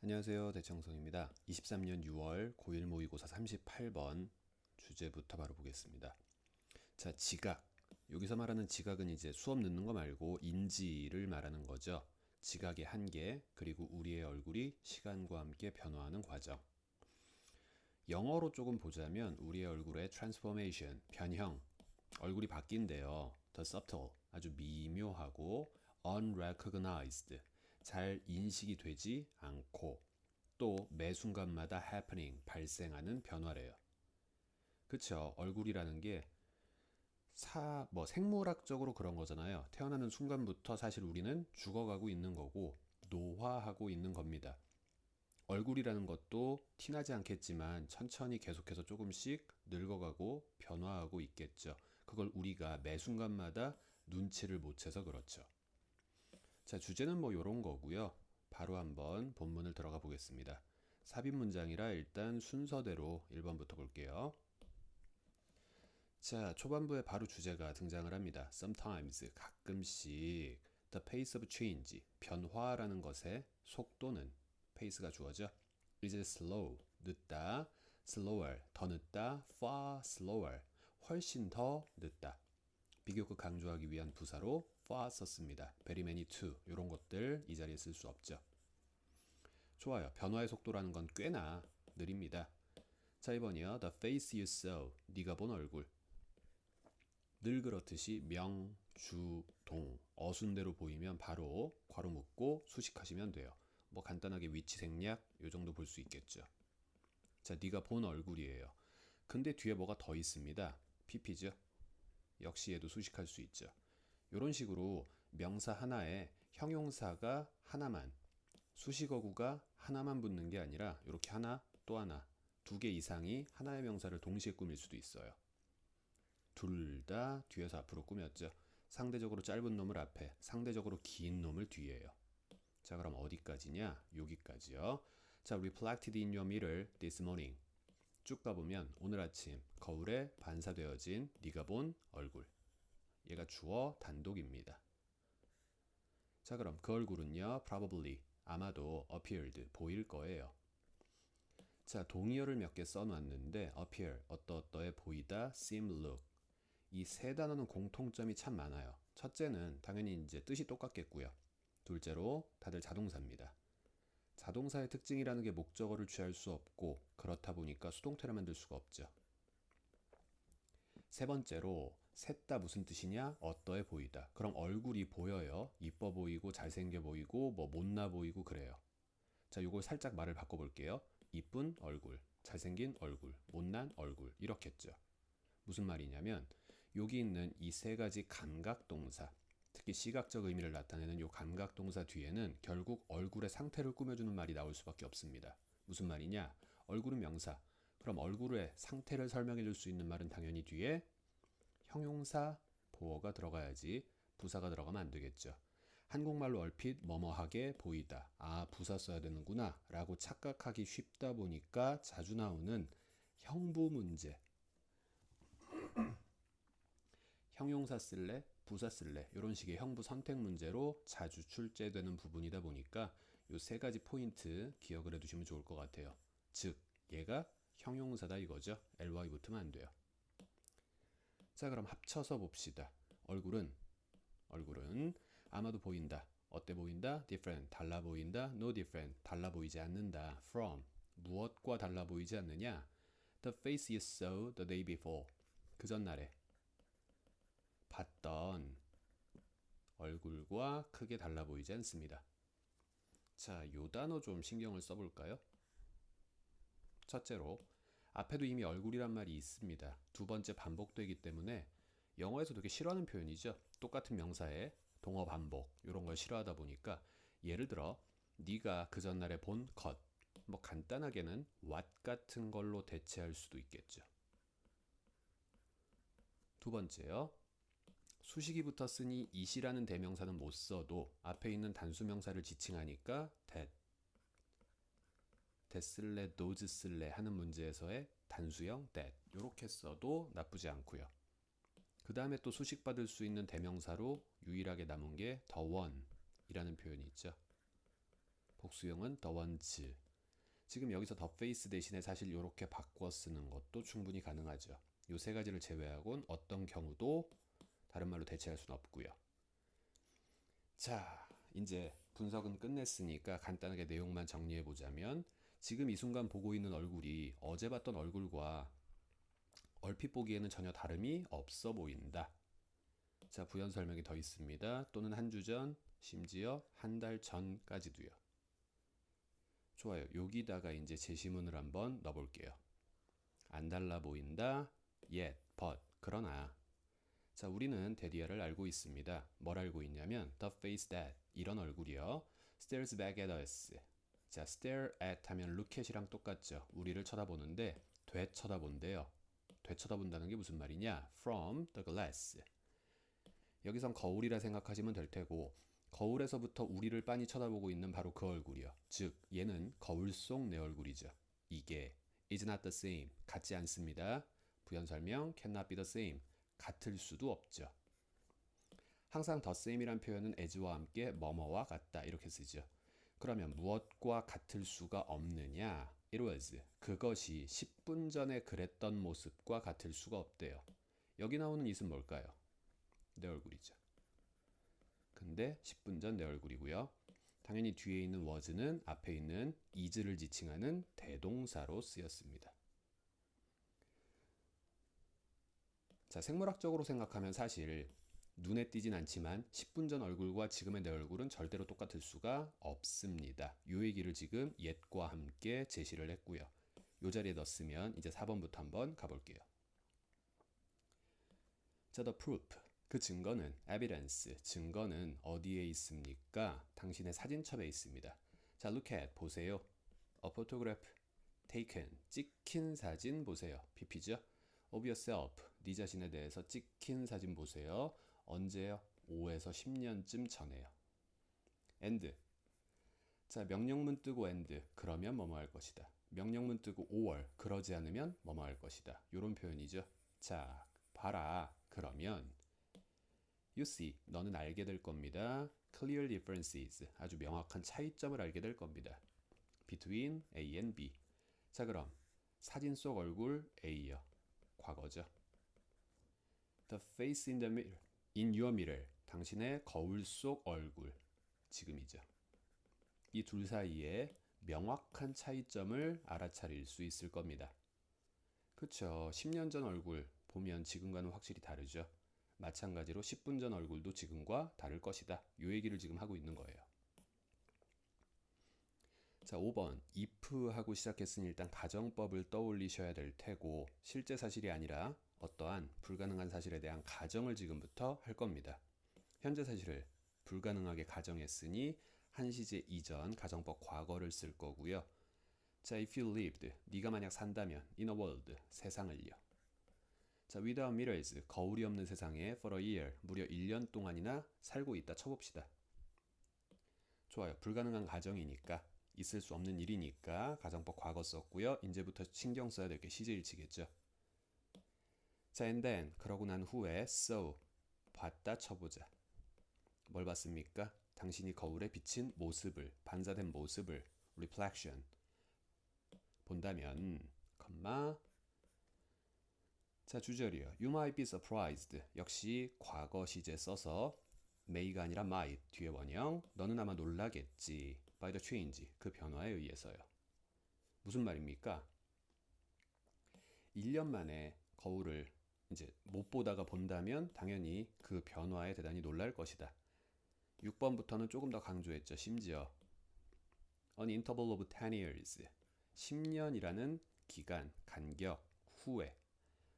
안녕하세요. 대청성입니다. 23년 6월 고1 모의고사 38번 주제부터 바로 보겠습니다. 자, 지각. 여기서 말하는 지각은 이제 수업 듣는 거 말고 인지를 말하는 거죠. 지각의 한계, 그리고 우리의 얼굴이 시간과 함께 변화하는 과정. 영어로 조금 보자면 우리의 얼굴의 transformation, 변형, 얼굴이 바뀐대요. The subtle, 아주 미묘하고 unrecognized, 잘 인식이 되지 않고 또 매 순간마다 happening, 발생하는 변화래요. 그쵸? 얼굴이라는 게 생물학적으로 그런 거잖아요. 태어나는 순간부터 사실 우리는 죽어가고 있는 거고 노화하고 있는 겁니다. 얼굴이라는 것도 티나지 않겠지만 천천히 계속해서 조금씩 늙어가고 변화하고 있겠죠. 그걸 우리가 매 순간마다 눈치를 못 채서 그렇죠. 자, 주제는 요런 거고요. 바로 한번 본문을 들어가 보겠습니다. 삽입 문장이라 일단 순서대로 1번부터 볼게요. 자, 초반부에 바로 주제가 등장을 합니다. Sometimes, 가끔씩 the pace of change, 변화라는 것의 속도는 pace가 주어져 is slow, 늦다, slower, 더 늦다, far slower, 훨씬 더 늦다. 비교급 강조하기 위한 부사로 far 썼습니다. very many too, 이런 것들 이 자리에 쓸 수 없죠. 좋아요. 변화의 속도라는 건 꽤나 느립니다. 자, 2번이요. The face you saw, 네가 본 얼굴. 늘 그렇듯이 명, 주, 동, 어순대로 보이면 바로 괄호 묶고 수식하시면 돼요. 간단하게 위치 생략 요 정도 볼 수 있겠죠. 자, 네가 본 얼굴이에요. 근데 뒤에 뭐가 더 있습니다. pp죠. 역시 얘도 수식할 수 있죠. 이런 식으로 명사 하나에 형용사가 하나만, 수식어구가 하나만 붙는 게 아니라 이렇게 하나 또 하나, 두 개 이상이 하나의 명사를 동시에 꾸밀 수도 있어요. 둘 다 뒤에서 앞으로 꾸몄죠. 상대적으로 짧은 놈을 앞에, 상대적으로 긴 놈을 뒤에요. 자, 그럼 어디까지냐? 여기까지요. 자, reflected in your mirror this morning. 쭉 가보면 오늘 아침 거울에 반사되어진 네가 본 얼굴. 얘가 주어 단독입니다. 자, 그럼 그 얼굴은요, probably, 아마도 appeared, 보일 거예요. 자, 동의어를 몇 개 써놨는데 appear, 어떠어떠해 보이다, seem, look. 이 세 단어는 공통점이 참 많아요. 첫째는 당연히 이제 뜻이 똑같겠고요. 둘째로 다들 자동사입니다. 자동사의 특징이라는 게 목적어를 취할 수 없고 그렇다 보니까 수동태를 만들 수가 없죠. 세 번째로 셋 다 무슨 뜻이냐? 어떠해 보이다. 그럼 얼굴이 보여요. 이뻐 보이고 잘생겨 보이고 못나 보이고 그래요. 자, 요걸 살짝 말을 바꿔볼게요. 이쁜 얼굴, 잘생긴 얼굴, 못난 얼굴 이렇게 했죠. 무슨 말이냐면 여기 있는 이 세 가지 감각동사, 특히 시각적 의미를 나타내는 이 감각동사 뒤에는 결국 얼굴의 상태를 꾸며주는 말이 나올 수밖에 없습니다. 무슨 말이냐? 얼굴은 명사. 그럼 얼굴의 상태를 설명해 줄 수 있는 말은 당연히 뒤에 형용사, 보어가 들어가야지 부사가 들어가면 안 되겠죠. 한국말로 얼핏 뭐뭐하게 보이다. 아, 부사 써야 되는구나 라고 착각하기 쉽다 보니까 자주 나오는 형부 문제. 형용사 쓸래? 부사 쓸래? 이런 식의 형부 선택 문제로 자주 출제되는 부분이다 보니까 이 세 가지 포인트 기억을 해두시면 좋을 것 같아요. 즉, 얘가 형용사다 이거죠. ly 붙으면 안 돼요. 자, 그럼 합쳐서 봅시다. 얼굴은 아마도 보인다. 어때 보인다? different, 달라 보인다. no different, 달라 보이지 않는다. from, 무엇과 달라 보이지 않느냐? the face you saw the day before, 그 전날에 봤던 얼굴과 크게 달라 보이지 않습니다. 자, 요 단어 좀 신경을 써볼까요? 첫째로 앞에도 이미 얼굴이란 말이 있습니다. 두 번째 반복되기 때문에 영어에서 되게 싫어하는 표현이죠. 똑같은 명사에 동어 반복 이런 걸 싫어하다 보니까 예를 들어 네가 그 전날에 본 것, 간단하게는 what 같은 걸로 대체할 수도 있겠죠. 두 번째요. 수식이 붙었으니 it이라는 대명사는 못 써도 앞에 있는 단수명사를 지칭하니까 that, that 쓸래, those 쓸래 하는 문제에서의 단수형 that 이렇게 써도 나쁘지 않고요. 그 다음에 또 수식받을 수 있는 대명사로 유일하게 남은 게 the one 이라는 표현이 있죠. 복수형은 the ones. 지금 여기서 the face 대신에 사실 이렇게 바꿔 쓰는 것도 충분히 가능하죠. 이 세 가지를 제외하고는 어떤 경우도 다른 말로 대체할 수는 없고요. 자, 이제 분석은 끝냈으니까 간단하게 내용만 정리해 보자면 지금 이 순간 보고 있는 얼굴이 어제 봤던 얼굴과 얼핏 보기에는 전혀 다름이 없어 보인다. 자, 부연 설명이 더 있습니다. 또는 한 주 전, 심지어 한 달 전까지도요. 좋아요. 여기다가 이제 제시문을 한번 넣어볼게요. 안 달라 보인다. yet, but, 그러나. 자, 우리는 데디아를 알고 있습니다. 뭘 알고 있냐면 the face that, 이런 얼굴이요. stares back at us. 자, stare at 하면 look at이랑 똑같죠. 우리를 쳐다보는데 되쳐다본대요. 되쳐다본다는 게 무슨 말이냐? from the glass. 여기선 거울이라 생각하시면 될 테고 거울에서부터 우리를 빤히 쳐다보고 있는 바로 그 얼굴이요. 즉 얘는 거울 속 내 얼굴이죠. 이게 is not the same, 같지 않습니다. 부연 설명 cannot be the same, 같을 수도 없죠. 항상 the same이란 표현은 as와 함께 뭐뭐와 같다 이렇게 쓰죠. 그러면 무엇과 같을 수가 없느냐? It was, 그것이 10분 전에 그랬던 모습과 같을 수가 없대요. 여기 나오는 it은 뭘까요? 내 얼굴이죠. 근데 10분 전 내 얼굴이고요. 당연히 뒤에 있는 was는 앞에 있는 is를 지칭하는 대동사로 쓰였습니다. 자, 생물학적으로 생각하면 사실 눈에 띄진 않지만 10분 전 얼굴과 지금의 내 얼굴은 절대로 똑같을 수가 없습니다. 이 얘기를 지금 yet과 함께 제시를 했고요. 이 자리에 넣었으면 이제 4번부터 한번 가볼게요. 자, the proof. 그 증거는 evidence, 증거는 어디에 있습니까? 당신의 사진첩에 있습니다. 자, look at, 보세요. A photograph taken, 찍힌 사진 보세요. PP죠? of yourself, 네 자신에 대해서 찍힌 사진 보세요. 언제요? 5에서 10년쯤 전에요. and, 자, 명령문 뜨고 and, 그러면 뭐뭐 할 것이다. 명령문 뜨고 or, 그러지 않으면 뭐뭐 할 것이다. 이런 표현이죠. 자, 봐라. 그러면 You see, 너는 알게 될 겁니다. Clear differences, 아주 명확한 차이점을 알게 될 겁니다. Between A and B. 자, 그럼 사진 속 얼굴 A요. 과거죠. The face in the mirror, in your mirror. 당신의 거울 속 얼굴. 지금이죠. 이 둘 사이에 명확한 차이점을 알아차릴 수 있을 겁니다. 그쵸. 10년 전 얼굴 보면 지금과는 확실히 다르죠. 마찬가지로 10분 전 얼굴도 지금과 다를 것이다. 이 얘기를 지금 하고 있는 거예요. 자, 5번. if 하고 시작했으니 일단 가정법을 떠올리셔야 될 테고 실제 사실이 아니라 어떠한 불가능한 사실에 대한 가정을 지금부터 할 겁니다. 현재 사실을 불가능하게 가정했으니 한시제 이전 가정법 과거를 쓸 거고요. 자, if you lived, 네가 만약 산다면 in a world, 세상을요. 자, without mirrors, 거울이 없는 세상에 for a year, 무려 1년 동안이나 살고 있다 쳐봅시다. 좋아요. 불가능한 가정이니까 있을 수 없는 일이니까 가정법 과거 썼고요. 이제부터 신경 써야 될 게 시제일치겠죠. 자, and then, 그러고 난 후에 so, 봤다 쳐보자. 뭘 봤습니까? 당신이 거울에 비친 모습을, 반사된 모습을, reflection, 본다면, 컴마. 자, 주절이요. You might be surprised. 역시 과거 시제 써서 may가 아니라 might, 뒤에 원형. 너는 아마 놀라겠지. by the change, 그 변화에 의해서요. 무슨 말입니까? 1년 만에 거울을 이제 못 보다가 본다면 당연히 그 변화에 대단히 놀랄 것이다. 6번부터는 조금 더 강조했죠. 심지어 an interval of 10 years, 10년이라는 기간, 간격 후에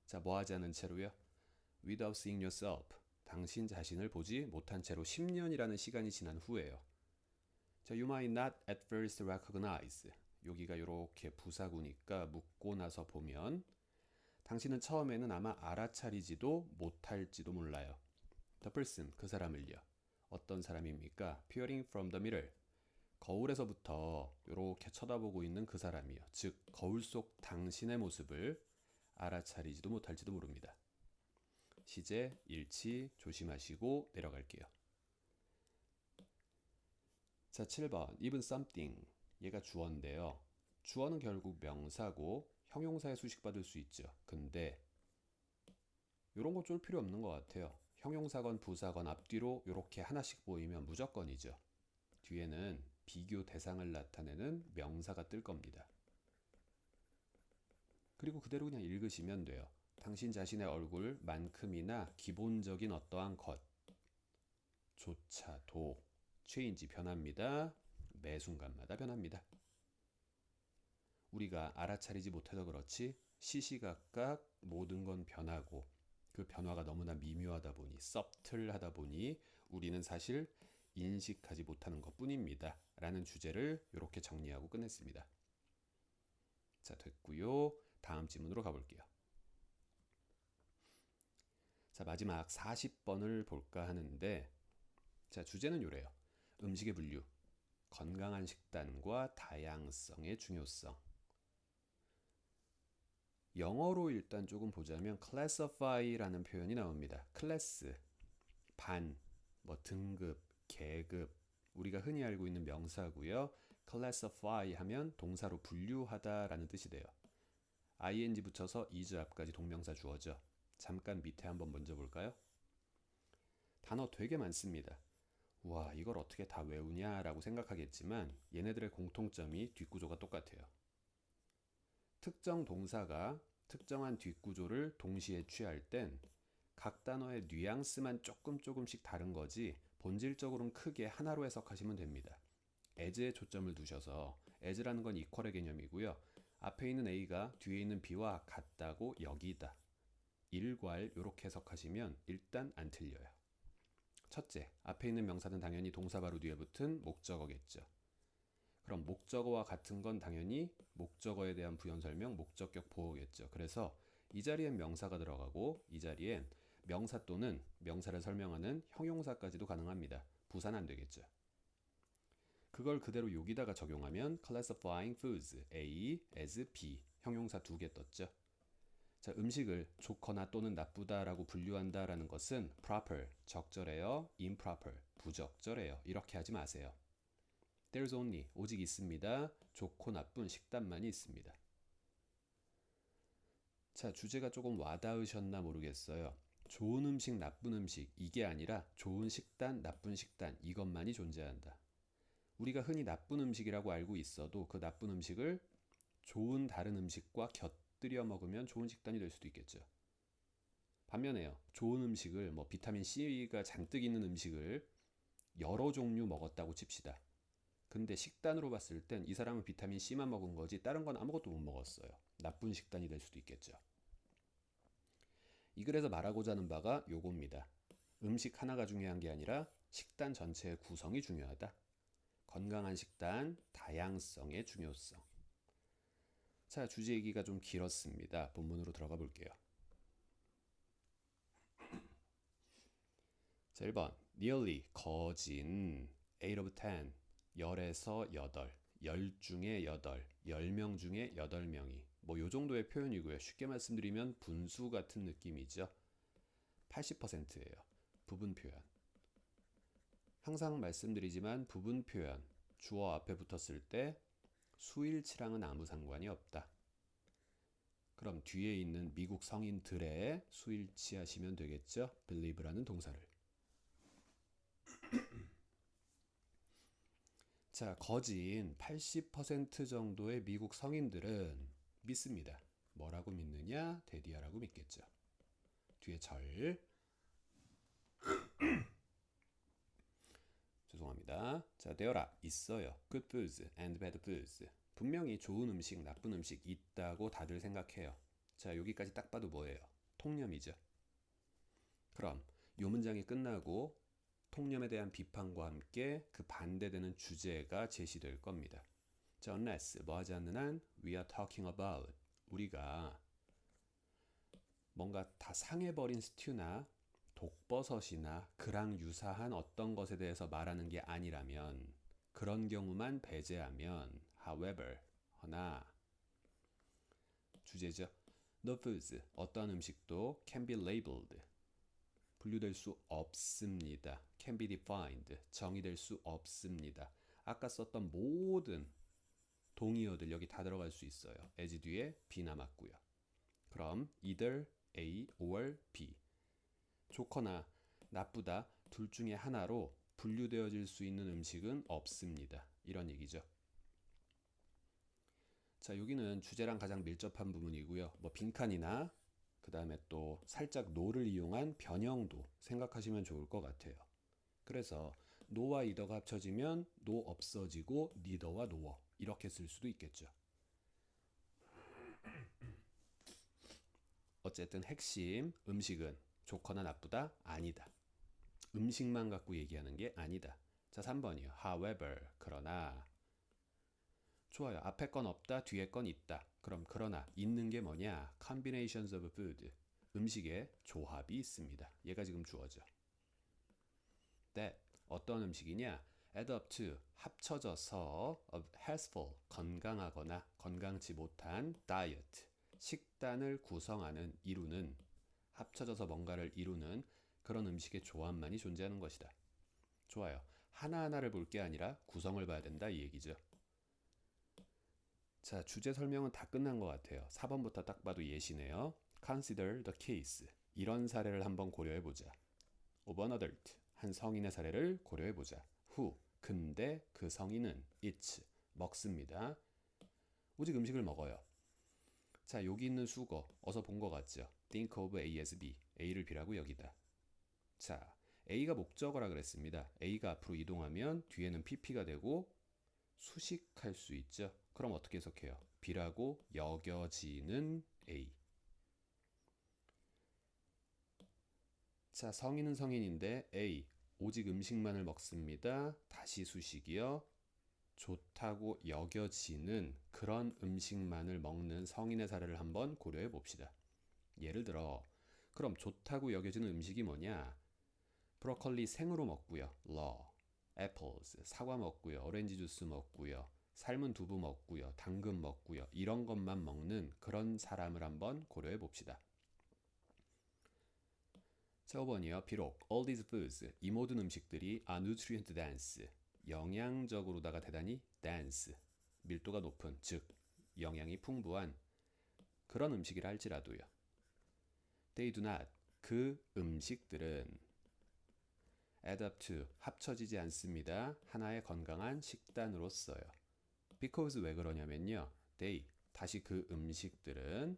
자, 뭐 하지 않은 채로요? Without seeing yourself, 당신 자신을 보지 못한 채로 10년이라는 시간이 지난 후에요. 자, you might not at first recognize, 여기가 이렇게 부사구니까 묻고 나서 보면 당신은 처음에는 아마 알아차리지도 못할지도 몰라요. The person, 그 사람을요. 어떤 사람입니까? Peering from the mirror, 거울에서부터 이렇게 쳐다보고 있는 그 사람이요. 즉, 거울 속 당신의 모습을 알아차리지도 못할지도 모릅니다. 시제, 일치 조심하시고 내려갈게요. 자, 7번. even something. 얘가 주어인데요. 주어는 결국 명사고 형용사에 수식받을 수 있죠. 근데 이런 거 쫄 필요 없는 것 같아요. 형용사건 부사건 앞뒤로 이렇게 하나씩 보이면 무조건이죠. 뒤에는 비교 대상을 나타내는 명사가 뜰 겁니다. 그리고 그대로 그냥 읽으시면 돼요. 당신 자신의 얼굴만큼이나 기본적인 어떠한 것조차도 change 변합니다. 매 순간마다 변합니다. 우리가 알아차리지 못해서 그렇지 시시각각 모든 건 변하고 그 변화가 너무나 미묘하다 보니 subtle하다 보니 우리는 사실 인식하지 못하는 것뿐입니다. 라는 주제를 이렇게 정리하고 끝냈습니다. 자, 됐고요. 다음 질문으로 가볼게요. 자, 마지막 40번을 볼까 하는데 자, 주제는 요래요. 음식의 분류, 건강한 식단과 다양성의 중요성. 영어로 일단 조금 보자면 classify라는 표현이 나옵니다. 클래스, 반, 뭐 등급, 계급, 우리가 흔히 알고 있는 명사고요. classify 하면 동사로 분류하다라는 뜻이 돼요. ing 붙여서 is 앞까지 동명사 주어죠. 잠깐 밑에 한번 먼저 볼까요? 단어 되게 많습니다. 와, 이걸 어떻게 다 외우냐라고 생각하겠지만 얘네들의 공통점이 뒷구조가 똑같아요. 특정 동사가 특정한 뒷구조를 동시에 취할 땐 각 단어의 뉘앙스만 조금씩 다른 거지 본질적으로는 크게 하나로 해석하시면 됩니다. as에 초점을 두셔서 as라는 건 equal의 개념이고요. 앞에 있는 a가 뒤에 있는 b와 같다고 여기다. 일괄 이렇게 해석하시면 일단 안 틀려요. 첫째, 앞에 있는 명사는 당연히 동사 바로 뒤에 붙은 목적어겠죠. 그럼 목적어와 같은 건 당연히 목적어에 대한 부연 설명, 목적격 보호겠죠. 그래서 이 자리엔 명사가 들어가고 이 자리엔 명사 또는 명사를 설명하는 형용사까지도 가능합니다. 부사는 안 되겠죠. 그걸 그대로 여기다가 적용하면 classifying foods A as B 형용사 2개 떴죠. 자, 음식을 좋거나 또는 나쁘다라고 분류한다라는 것은 proper 적절해요, improper 부적절해요. 이렇게 하지 마세요. There's only 오직 있습니다. 좋고 나쁜 식단만이 있습니다. 자, 주제가 조금 와닿으셨나 모르겠어요. 좋은 음식, 나쁜 음식 이게 아니라 좋은 식단, 나쁜 식단 이것만이 존재한다. 우리가 흔히 나쁜 음식이라고 알고 있어도 그 나쁜 음식을 좋은 다른 음식과 곁들여 먹으면 좋은 식단이 될 수도 있겠죠. 반면에요. 좋은 음식을 뭐 비타민 C가 잔뜩 있는 음식을 여러 종류 먹었다고 칩시다. 근데 식단으로 봤을 땐 이 사람은 비타민 C만 먹은 거지 다른 건 아무것도 못 먹었어요. 나쁜 식단이 될 수도 있겠죠. 이 글에서 말하고자 하는 바가 요겁니다. 음식 하나가 중요한 게 아니라 식단 전체의 구성이 중요하다. 건강한 식단, 다양성의 중요성. 자, 주제 얘기가 좀 길었습니다. 본문으로 들어가 볼게요. 자, 1번. nearly, 거진 8 of 10, 10에서 8, 10 중에 8, 10명 중에 8명이 뭐 요 정도의 표현이고요. 쉽게 말씀드리면 분수 같은 느낌이죠. 80%예요. 부분 표현. 항상 말씀드리지만 부분 표현, 주어 앞에 붙었을 때 수일치랑은 아무 상관이 없다. 그럼 뒤에 있는 미국 성인들의 수일치 하시면 되겠죠? believe라는 동사를. 자, 거진 80% 정도의 미국 성인들은 믿습니다. 뭐라고 믿느냐? 데디아라고 믿겠죠. 뒤에 절. 죄송합니다. 자, 되어라. 있어요. Good foods and bad foods. 분명히 좋은 음식, 나쁜 음식 있다고 다들 생각해요. 자, 여기까지 딱 봐도 뭐예요? 통념이죠. 그럼 이 문장이 끝나고 통념에 대한 비판과 함께 그 반대되는 주제가 제시될 겁니다. 자, unless 뭐 하지 않는 한 we are talking about 우리가 뭔가 다 상해버린 스튜나 독버섯이나 그랑 유사한 어떤 것에 대해서 말하는 게 아니라면 그런 경우만 배제하면 however 허나 주제죠. No foods 어떤 음식도 can be labeled 분류될 수 없습니다. can be defined 정의될 수 없습니다. 아까 썼던 모든 동의어들 여기 다 들어갈 수 있어요. as 뒤에 be 남았고요. 그럼 either A or B. 좋거나 나쁘다 둘 중에 하나로 분류되어질 수 있는 음식은 없습니다. 이런 얘기죠. 자, 여기는 주제랑 가장 밀접한 부분이고요. 뭐 빈칸이나 그 다음에 또 살짝 no를 이용한 변형도 생각하시면 좋을 것 같아요. 그래서 no와 either가 합쳐지면 no 없어지고 neither와 nor 이렇게 쓸 수도 있겠죠. 어쨌든 핵심 음식은 좋거나 나쁘다 아니다. 음식만 갖고 얘기하는 게 아니다. 자, 3번이요. However, 그러나. 좋아요. 앞에 건 없다, 뒤에 건 있다. 그럼 그러나 있는 게 뭐냐? Combinations of food. 음식의 조합이 있습니다. 얘가 지금 주어져. That 어떤 음식이냐? Add up to 합쳐져서 of healthful 건강하거나 건강치 못한 diet 식단을 구성하는 이루는 합쳐져서 뭔가를 이루는 그런 음식의 조합만이 존재하는 것이다. 좋아요. 하나하나를 볼 게 아니라 구성을 봐야 된다 이 얘기죠. 자, 주제 설명은 다 끝난 것 같아요. 4번부터 딱 봐도 예시네요. Consider the case. 이런 사례를 한번 고려해 보자. Of an adult. 한 성인의 사례를 고려해 보자. Who. 근데 그 성인은 eats. 먹습니다. 오직 음식을 먹어요. 자, 여기 있는 수거 어서 본 것 같죠? Think of A as B. A를 B라고 여기다. 자, A가 목적어라 그랬습니다. A가 앞으로 이동하면 뒤에는 PP가 되고 수식할 수 있죠. 그럼 어떻게 해석해요? B라고 여겨지는 A. 자, 성인은 성인인데 A 오직 음식만을 먹습니다. 다시 수식이요. 좋다고 여겨지는 그런 음식만을 먹는 성인의 사례를 한번 고려해 봅시다. 예를 들어 그럼 좋다고 여겨지는 음식이 뭐냐? 브로콜리 생으로 먹고요. raw. apples 사과 먹고요. 오렌지 주스 먹고요. 삶은 두부 먹고요. 당근 먹고요. 이런 것만 먹는 그런 사람을 한번 고려해 봅시다. 자, 5번이요. 비록 all these foods 이 모든 음식들이 are nutrient dense 영양적으로다가 대단히 dense 밀도가 높은 즉 영양이 풍부한 그런 음식이라 할지라도요. They do not 그 음식들은 add up to 합쳐지지 않습니다. 하나의 건강한 식단으로서요. Because 왜 그러냐면요. They 다시 그 음식들은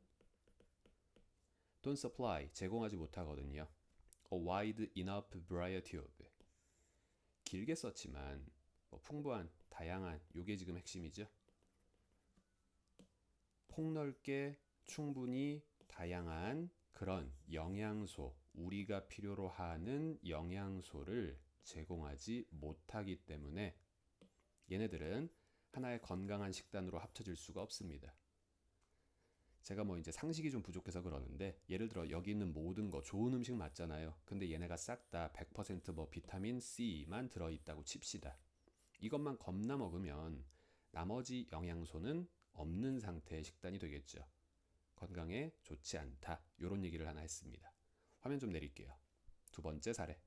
don't supply 제공하지 못하거든요. A wide enough variety of 길게 썼지만 뭐 풍부한 다양한 요게 지금 핵심이죠. 폭넓게 충분히 다양한 그런 영양소 우리가 필요로 하는 영양소를 제공하지 못하기 때문에 얘네들은 하나의 건강한 식단으로 합쳐질 수가 없습니다. 제가 뭐 이제 상식이 좀 부족해서 그러는데 예를 들어 여기 있는 모든 거 좋은 음식 맞잖아요. 근데 얘네가 싹 다 100% 비타민 C만 들어있다고 칩시다. 이것만 겁나 먹으면 나머지 영양소는 없는 상태의 식단이 되겠죠. 건강에 좋지 않다. 이런 얘기를 하나 했습니다. 화면 좀 내릴게요. 두 번째 사례.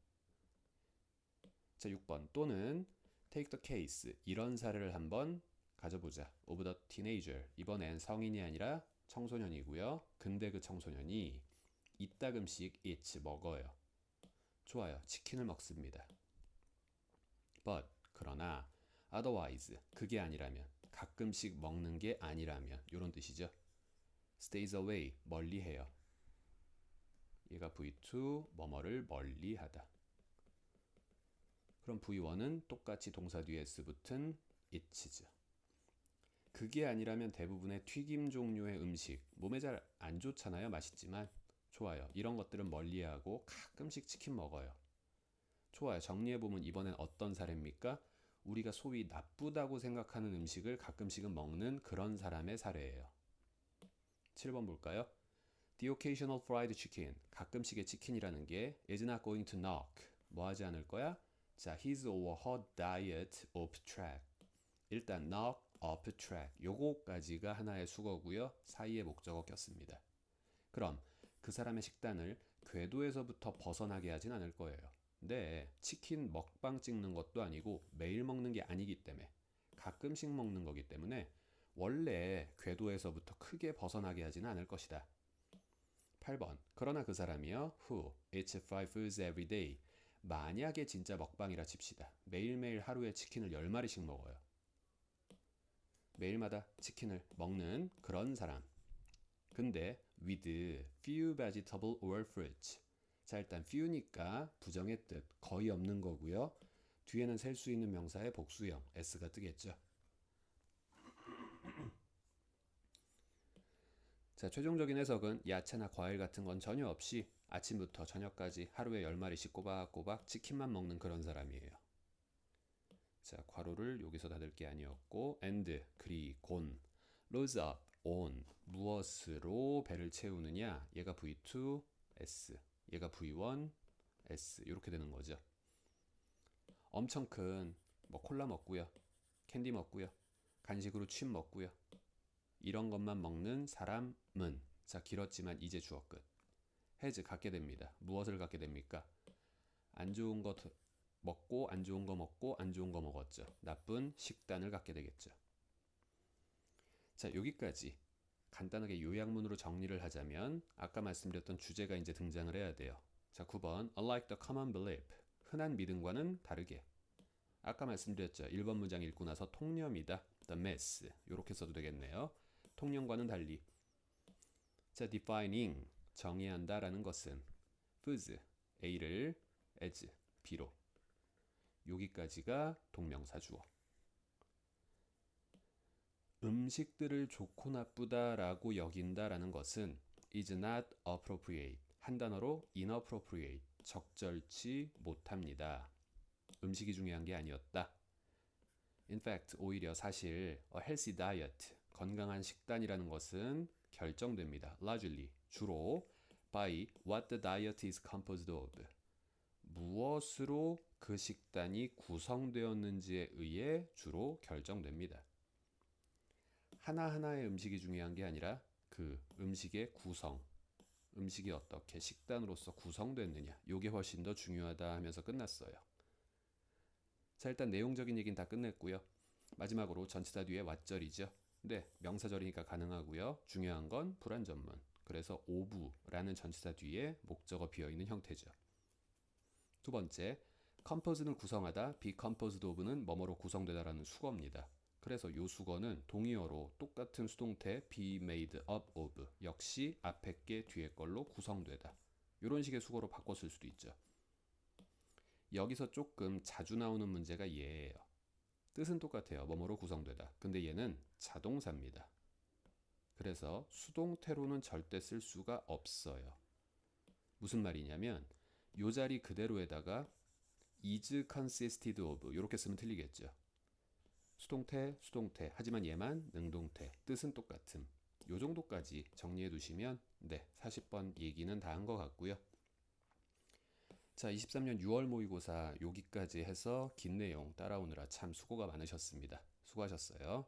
자, 6번 또는 take the case 이런 사례를 한번 가져보자. of the teenager 이번엔 성인이 아니라 청소년이고요. 근데 그 청소년이 이따금씩 eats 먹어요. 좋아요. 치킨을 먹습니다. but 그러나 otherwise 그게 아니라면 가끔씩 먹는 게 아니라면 이런 뜻이죠. stays away 멀리해요. 얘가 V2 뭐뭐를 멀리하다. 그럼 V1은 똑같이 동사 뒤에 S 붙은 it죠. 그게 아니라면 대부분의 튀김 종류의 음식 몸에 잘 안 좋잖아요. 맛있지만 좋아요. 이런 것들은 멀리하고 가끔씩 치킨 먹어요. 좋아요. 정리해보면 이번엔 어떤 사례입니까? 우리가 소위 나쁘다고 생각하는 음식을 가끔씩은 먹는 그런 사람의 사례예요. 7번 볼까요? The occasional fried chicken 가끔씩의 치킨이라는 게 is not going to knock 뭐 하지 않을 거야? 자, his or her diet off track 일단 knock off track 요거까지가 하나의 수거고요. 사이에 목적어 꼈습니다. 그럼 그 사람의 식단을 궤도에서부터 벗어나게 하진 않을 거예요. 근데 치킨 먹방 찍는 것도 아니고 매일 먹는 게 아니기 때문에 가끔씩 먹는 거기 때문에 원래 궤도에서부터 크게 벗어나게 하지는 않을 것이다. 8번. 그러나 그 사람이요. Who eats 5 foods every day. 만약에 진짜 먹방이라 칩시다. 매일매일 하루에 치킨을 10마리씩 먹어요. 매일마다 치킨을 먹는 그런 사람. 근데 with few vegetable or fruits. 자, 일단 few니까 부정의 뜻 거의 없는 거고요. 뒤에는 셀 수 있는 명사의 복수형 s가 뜨겠죠. 자, 최종적인 해석은 야채나 과일 같은 건 전혀 없이 아침부터 저녁까지 하루에 10마리씩 꼬박꼬박 치킨만 먹는 그런 사람이에요. 자, 괄호를 여기서 닫을 게 아니었고 and 그리곤 loads up on 무엇으로 배를 채우느냐. 얘가 V2 S, 얘가 V1 S 이렇게 되는 거죠. 엄청 큰 뭐 콜라 먹고요, 캔디 먹고요, 간식으로 칩 먹고요, 이런 것만 먹는 사람은, 자, 길었지만 이제 주어 끝. has 갖게 됩니다. 무엇을 갖게 됩니까? 안 좋은 거 먹고 안 좋은 거 먹고 안 좋은 거 먹었죠. 나쁜 식단을 갖게 되겠죠. 자, 여기까지 간단하게 요약문으로 정리를 하자면 아까 말씀드렸던 주제가 이제 등장을 해야 돼요. 자, 9번 unlike the common belief. 흔한 믿음과는 다르게. 아까 말씀드렸죠. 1번 문장 읽고 나서 통념이다. the myth. 이렇게 써도 되겠네요. 통념과는 달리. 자, defining. 정의한다라는 것은 foods. A를 as. B로. 여기까지가 동명사 주어. 음식들을 좋고 나쁘다라고 여긴다라는 것은 is not appropriate. 한 단어로 inappropriate. 적절치 못합니다. 음식이 중요한 게 아니었다. In fact, 오히려 사실 a healthy diet, 건강한 식단이라는 것은 결정됩니다. largely, 주로 by what the diet is composed of. 무엇으로 그 식단이 구성되었는지에 의해 주로 결정됩니다. 하나하나의 음식이 중요한 게 아니라 그 음식의 구성, 음식이 어떻게 식단으로서 구성됐느냐, 이게 훨씬 더 중요하다 하면서 끝났어요. 자, 일단 내용적인 얘기는 다 끝냈고요. 마지막으로 전치사 뒤에 왓절이죠. 네, 명사절이니까 가능하고요. 중요한 건 불완전문. 그래서 오브라는 전치사 뒤에 목적어 비어있는 형태죠. 두 번째, compose는 구성하다, be composed of는 뭐뭐로 구성되다라는 수거입니다. 그래서 이 수거는 동의어로 똑같은 수동태 be made up of 역시 앞에 게 뒤에 걸로 구성되다. 이런 식의 수거로 바꿔 쓸 수도 있죠. 여기서 조금 자주 나오는 문제가 얘예요. 뜻은 똑같아요. 뭐뭐로 구성되다. 근데 얘는 자동사입니다. 그래서 수동태로는 절대 쓸 수가 없어요. 무슨 말이냐면 요 자리 그대로에다가 is consisted of 이렇게 쓰면 틀리겠죠. 수동태, 수동태. 하지만 얘만 능동태. 뜻은 똑같음. 요 정도까지 정리해 두시면 네, 40번 얘기는 다 한 것 같고요. 자, 23년 6월 모의고사 여기까지 해서 긴 내용 따라오느라 참 수고가 많으셨습니다. 수고하셨어요.